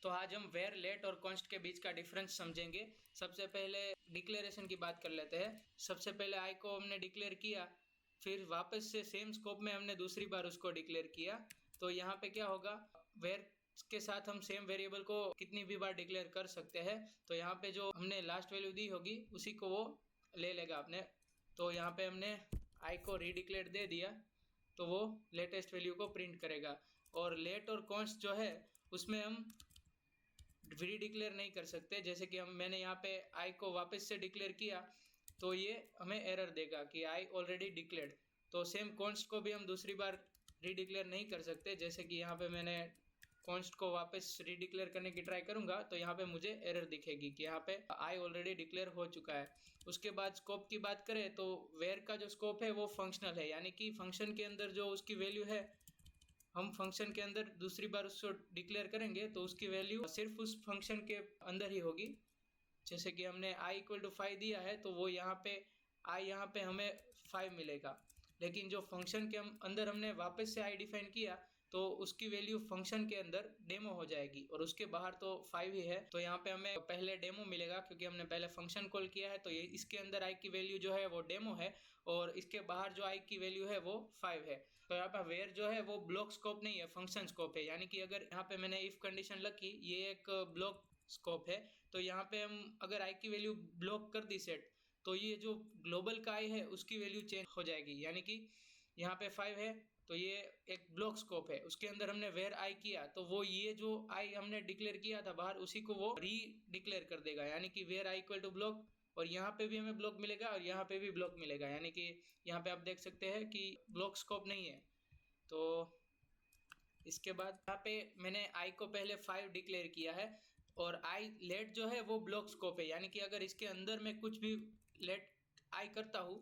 तो आज हम वेयर, लेट और कॉन्स्ट के बीच का डिफरेंस समझेंगे। सबसे पहले डिक्लेरेशन की बात कर लेते हैं। सबसे पहले आई को हमने डिक्लेयर किया, फिर वापस से सेम स्कोप में हमने दूसरी बार उसको डिक्लेयर किया। तो यहाँ पे क्या होगा, वेयर के साथ हम सेम वेरिएबल को कितनी भी बार डिक्लेयर कर सकते हैं। तो यहाँ पे जो हमने लास्ट वैल्यू दी होगी उसी को वो ले लेगा अपने। तो यहाँ पे हमने आई को रीडिक्लेयर दे दिया तो वो लेटेस्ट वैल्यू को प्रिंट करेगा। और लेट और कॉन्स्ट जो है उसमें हम रीडिक्लेयर नहीं कर सकते। जैसे कि मैंने यहाँ पे आई को वापस से डिक्लेयर किया तो ये हमें एरर देगा कि आई ऑलरेडी डिक्लेयर्ड। तो सेम कॉन्स्ट को भी हम दूसरी बार रीडिक्लेयर नहीं कर सकते। जैसे कि यहाँ पे मैंने कॉन्स्ट को वापस रीडिक्लेयर करने की ट्राई करूँगा तो यहाँ पे मुझे एरर दिखेगी कि यहाँ पे आई ऑलरेडी डिक्लेयर हो चुका है। उसके बाद स्कोप की बात करें तो वेयर का जो स्कोप है वो फंक्शनल है, यानी कि फंक्शन के अंदर जो उसकी वैल्यू है, हम फंक्शन के अंदर दूसरी बार उसको डिक्लेयर करेंगे तो उसकी वैल्यू सिर्फ उस फंक्शन के अंदर ही होगी। जैसे कि हमने आई इक्वल टू 5 दिया है तो वो यहाँ पे हमें 5 मिलेगा। लेकिन जो फंक्शन के अंदर हमने वापस से आई डिफाइन किया तो उसकी वैल्यू फंक्शन के अंदर डेमो हो जाएगी और उसके बाहर तो 5 ही है। तो यहाँ पे हमें पहले डेमो मिलेगा क्योंकि हमने पहले फंक्शन कॉल किया है। तो ये इसके अंदर आई की वैल्यू जो है वो डेमो है और इसके बाहर जो आई की वैल्यू है वो 5 है। तो यहाँ पे वेयर जो है वो ब्लॉक स्कोप नहीं है, फंक्शन स्कोप है। यानी कि अगर यहाँ पे मैंने इफ कंडीशन लिखी, ये एक ब्लॉक स्कोप है। तो यहाँ पे हम अगर आई की वैल्यू ब्लॉक कर दी सेट तो ये जो ग्लोबल का आई है उसकी वैल्यू चेंज हो जाएगी। यानी कि यहाँ पे 5 है तो ये एक ब्लॉक स्कोप है, उसके अंदर हमने वेयर आई किया तो वो ये जो आई हमने डिक्लेयर किया था बाहर उसी को वो री डिक्लेयर कर देगा। यानी कि where I equal to block, और यहाँ पे भी हमें ब्लॉक मिलेगा और यहाँ पे भी ब्लॉक मिलेगा। यानी कि यहाँ पे आप देख सकते हैं कि ब्लॉक स्कोप नहीं है। तो इसके बाद यहाँ पे मैंने आई को पहले 5 डिक्लेयर किया है और आई लेट जो है वो ब्लॉक स्कोप है। यानी कि अगर इसके अंदर मैं कुछ भी लेट आई करता हूँ,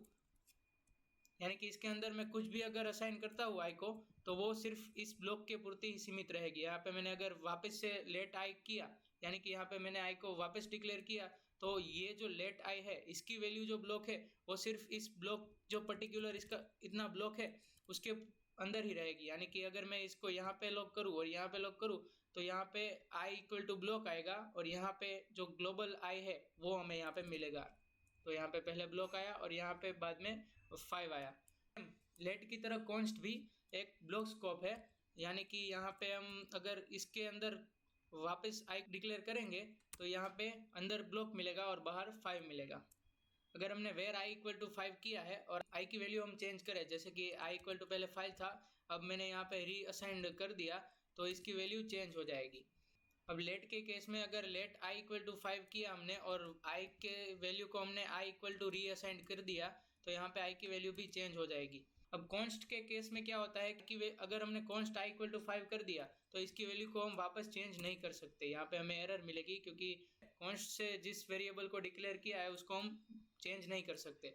यानी कि इसके अंदर मैं कुछ भी अगर असाइन करता हूँ आई को तो वो सिर्फ इस ब्लॉक के पूर्ति ही सीमित रहेगी। यहाँ पे मैंने अगर वापस से लेट आई किया, यानी कि यहाँ पे मैंने आई को वापस डिक्लेयर किया तो ये जो लेट आई है इसकी वैल्यू जो ब्लॉक है वो सिर्फ इस ब्लॉक जो पर्टिकुलर इसका इतना ब्लॉक है उसके अंदर ही रहेगी। यानी कि अगर मैं इसको यहाँ पे लॉक करूँ और यहाँ पे लॉक करूँ तो यहाँ पे आई इक्वल टू ब्लॉक आएगा और यहाँ पे जो ग्लोबल आई है वो हमें यहाँ पे मिलेगा। तो यहाँ पे पहले ब्लॉक आया और यहाँ पे बाद में 5 आया। लेट की तरह कॉन्स्ट भी एक ब्लॉक स्कोप है, यानी कि यहाँ पे हम अगर इसके अंदर वापस आई डिक्लेयर करेंगे तो यहाँ पे अंदर ब्लॉक मिलेगा और बाहर 5 मिलेगा। अगर हमने वेयर आई इक्वल टू 5 किया है और आई की वैल्यू हम चेंज करें, जैसे कि आई इक्वल टू पहले 5 था, अब मैंने यहाँ पे री असाइंड कर दिया तो इसकी वैल्यू चेंज हो जाएगी। अब लेट के केस में अगर लेट आई इक्वल टू 5 किया हमने और आई के वैल्यू को हमने आई इक्वल टू री असाइन कर दिया तो यहाँ पे आई की वैल्यू भी चेंज हो जाएगी। अब कॉन्स्ट के केस में क्या होता है कि अगर हमने कॉन्स्ट आई इक्वल टू 5 कर दिया तो इसकी वैल्यू को हम वापस चेंज नहीं कर सकते। यहाँ पे हमें एरर मिलेगी क्योंकि कॉन्स्ट से जिस वेरिएबल को डिक्लेयर किया है उसको हम चेंज नहीं कर सकते।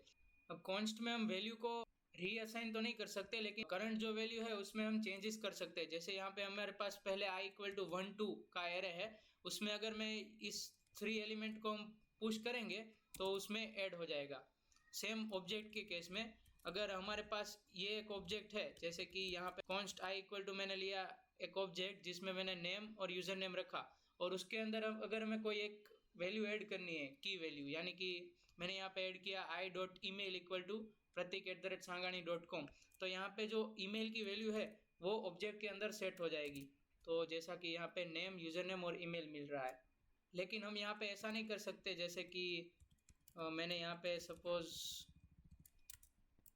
अब कॉन्स्ट में हम वैल्यू को रीअसाइन तो नहीं कर सकते लेकिन करंट जो वैल्यू है उसमें हम चेंजेस कर सकते हैं। जैसे यहाँ पे हमारे पास पहले आई इक्वल टू 1 2 का एरे है, उसमें अगर मैं इस 3 एलिमेंट को हम पुश करेंगे तो उसमें ऐड हो जाएगा। सेम ऑब्जेक्ट के केस में अगर हमारे पास ये एक ऑब्जेक्ट है, जैसे कि यहाँ पे कॉन्स्ट आई इक्वल टू मैंने लिया एक ऑब्जेक्ट जिसमें मैंने नेम और यूजर नेम रखा और उसके अंदर अगर हमें कोई एक वैल्यू ऐड करनी है, की वैल्यू, यानी कि मैंने यहाँ पे ऐड किया I dot email equal to pratik@sangani.com, तो यहाँ पे जो ईमेल की वैल्यू है वो ऑब्जेक्ट के अंदर सेट हो जाएगी। तो जैसा कि यहाँ पे नेम, यूज़र नेम और ईमेल मिल रहा है। लेकिन हम यहाँ पे ऐसा नहीं कर सकते, जैसे कि मैंने यहाँ पे सपोज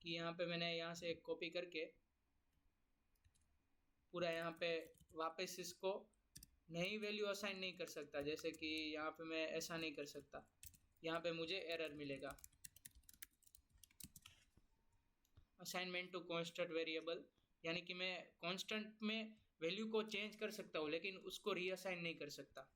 कि यहाँ पे मैंने यहाँ से एक कॉपी करके पूरा यहाँ पे वापस इसको नई वैल्यू असाइन नहीं कर सकता। जैसे कि यहाँ पे मैं ऐसा नहीं कर सकता, यहाँ पे मुझे एरर मिलेगा। असाइनमेंट टू कांस्टेंट वेरिएबल, यानी कि मैं कांस्टेंट में वैल्यू को चेंज कर सकता हूँ लेकिन उसको रीअसाइन नहीं कर सकता।